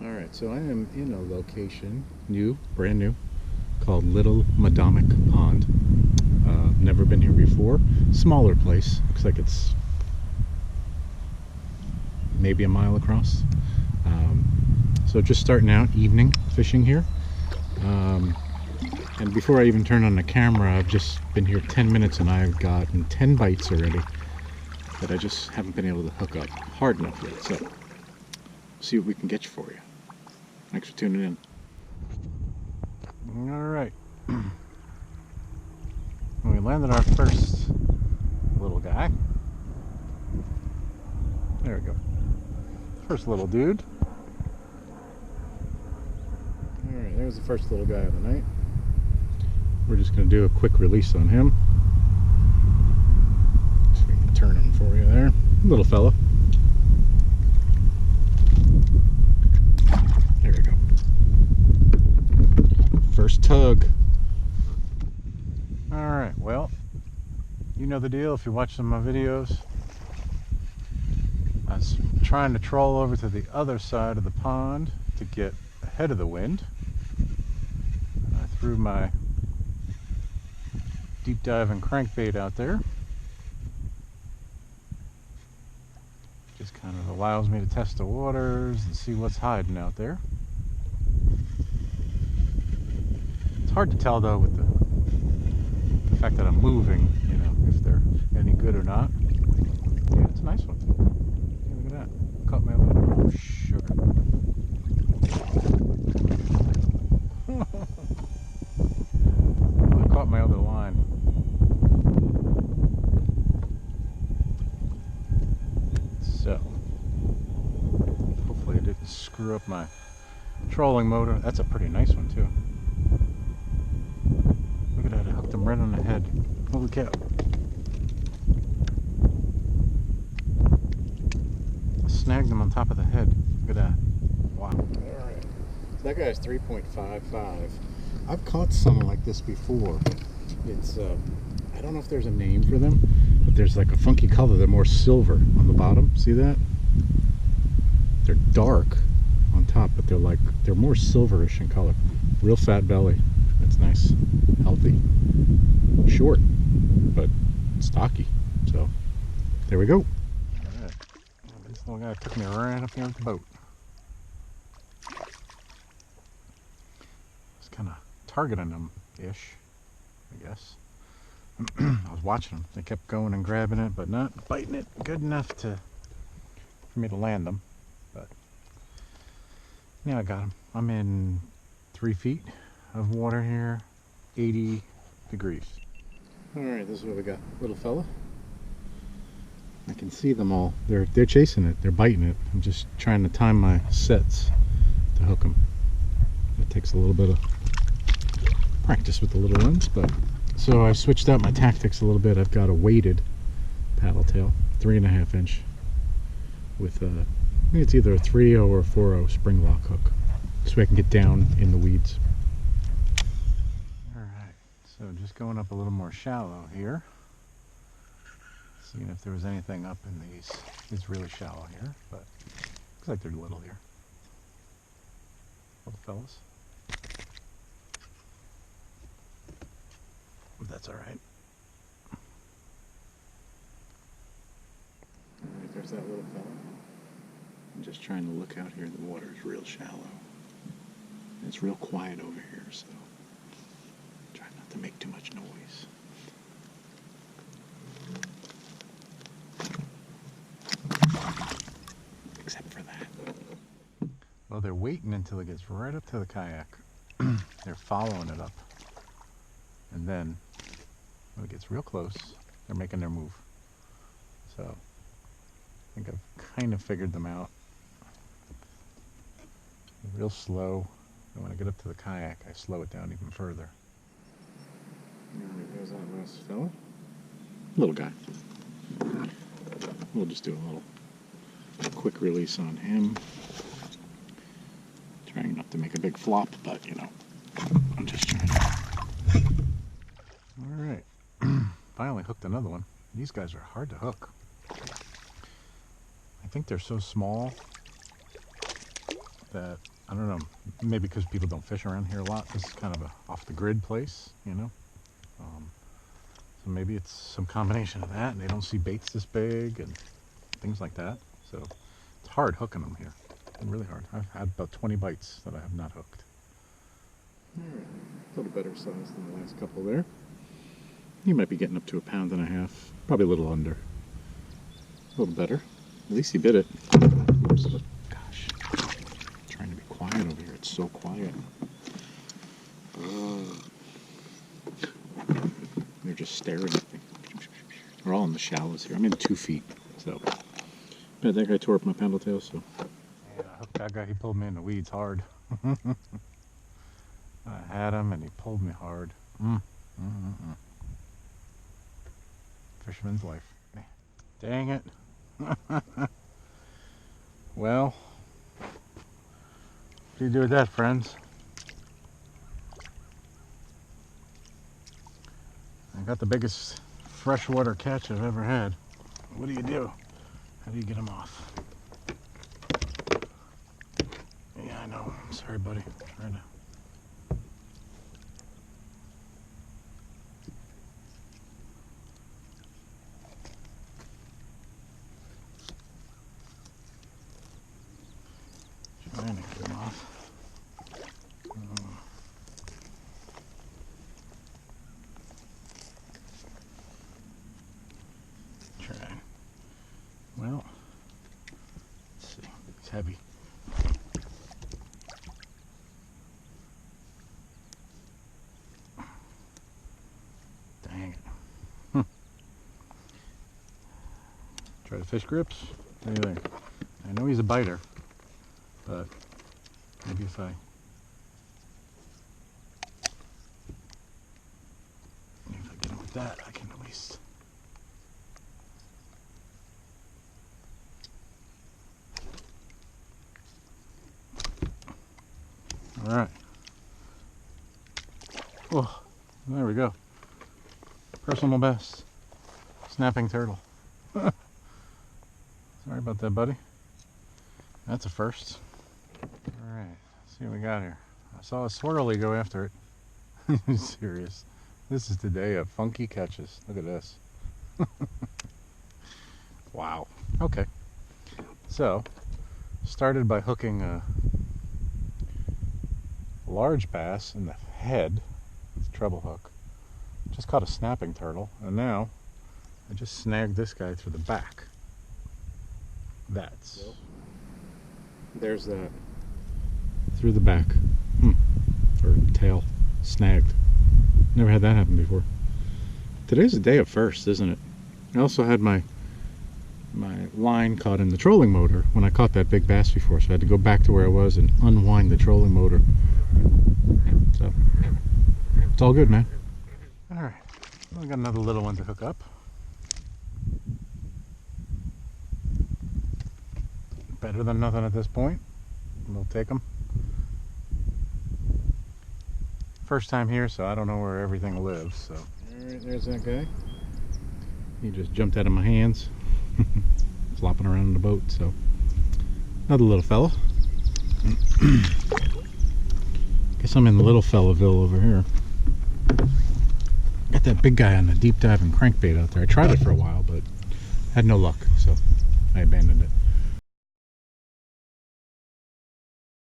Alright, so I am in a location, brand new, called Little Medomak Pond. Never been here before. Smaller place. Looks like it's maybe a mile across. So just starting out, evening fishing here. And before I even turn on the camera, I've just been here 10 minutes and I've gotten 10 bites already that I just haven't been able to hook up hard enough yet. So, see what we can get for you. Thanks for tuning in. Alright. We landed our first little guy. There we go. First little dude. Alright, there's the first little guy of the night. We're just going to do a quick release on him. So we can turn him for you there. Little fella. There we go. First tug. Alright, well, you know the deal if you watch some of my videos. I was trying to troll over to the other side of the pond to get ahead of the wind. I threw my deep diving crankbait out there. Just kind of allows me to test the waters and see what's hiding out there. It's hard to tell though with the fact that I'm moving, you know, if they're any good or not. Yeah, it's a nice one. Hey, look at that. Caught my little sugar. I caught my other line. So, hopefully it didn't screw up my trolling motor. That's a pretty nice one too. Look at that, I hooked him right on the head. Holy cow. Snagged him on top of the head. Look at that. Wow. Alright. So that guy's 3.55. I've caught some like this before. It's, I don't know if there's a name for them, but there's like a funky color. They're more silver on the bottom. See that? They're dark on top, but they're more silverish in color. Real fat belly. That's nice. Healthy. Short, but stocky. So, there we go. Alright. This little guy took me right up here with the boat. Just kind of targeting them-ish, I guess. I was watching them. They kept going and grabbing it, but not biting it good enough for me to land them. But yeah, I got them. I'm in 3 feet of water here, 80 degrees. All right, this is what we got. Little fella. I can see them all. They're chasing it. They're biting it. I'm just trying to time my sets to hook them. It takes a little bit of practice with the little ones, but so I switched out my tactics a little bit. I've got a weighted paddle tail, 3.5 inch, with I think it's either a 3.0 or a 4.0 spring lock hook, so I can get down in the weeds. All right, so just going up a little more shallow here, seeing if there was anything up in these. It's really shallow here, but looks like they're little here. Little fellas. But that's all right. All right, there's that little fella. I'm just trying to look out here. The water is real shallow. And it's real quiet over here, so try not to make too much noise. Except for that. Well, they're waiting until it gets right up to the kayak. They're following it up. And then, when it gets real close, they're making their move. So, I think I've kind of figured them out. Real slow. And when I get up to the kayak, I slow it down even further. Alright, there's that last fella. Little guy. We'll just do a little quick release on him. Trying not to make a big flop, but you know, I'm just trying to. Alright. Finally hooked another one. These guys are hard to hook. I think they're so small that, I don't know, maybe because people don't fish around here a lot, this is kind of a off-the-grid place, you know? So maybe it's some combination of that, and they don't see baits this big and things like that. So it's hard hooking them here, really hard. I've had about 20 bites that I have not hooked. All right, a little better size than the last couple there. He might be getting up to 1.5 pounds, probably a little under. A little better. At least he bit it. Gosh, I'm trying to be quiet over here. It's so quiet. They're just staring at me. We're all in the shallows here. I'm in 2 feet, so. But that guy tore up my paddle tail, so. Yeah, I hooked that guy. He pulled me in the weeds hard. I had him, and he pulled me hard. Fisherman's life. Dang it. Well, what do you do with that, friends? I got the biggest freshwater catch I've ever had. What do you do? How do you get them off? Yeah, I know. I'm sorry, buddy. I'm trying to. Trying to get them off. Try. Well, let's see. It's heavy. Dang it. Try the fish grips. What do you think? I know he's a biter, but maybe if I get him with that, I can at least. All right. Oh, there we go. Personal best. Snapping turtle. Sorry about that, buddy. That's a first. All right, let's see what we got here. I saw a swirly go after it. Serious. This is the day of funky catches. Look at this. Wow. Okay. So, started by hooking a large bass in the head with a treble hook. Just caught a snapping turtle, and now I just snagged this guy through the back. That's. There's that. Through the back. Or tail. Snagged. Never had that happen before. Today's the day of first, isn't it? I also had my line caught in the trolling motor when I caught that big bass before, so I had to go back to where I was and unwind the trolling motor. So, it's all good, man. Alright, I got another little one to hook up. Better than nothing at this point. We'll take them. First time here, so I don't know where everything lives. So, alright, there's that guy. He just jumped out of my hands. Flopping around in the boat. So, another little fella. Guess I'm in Little Fellaville over here. Got that big guy on the deep dive and crankbait out there. I tried it for a while, but had no luck, so I abandoned it.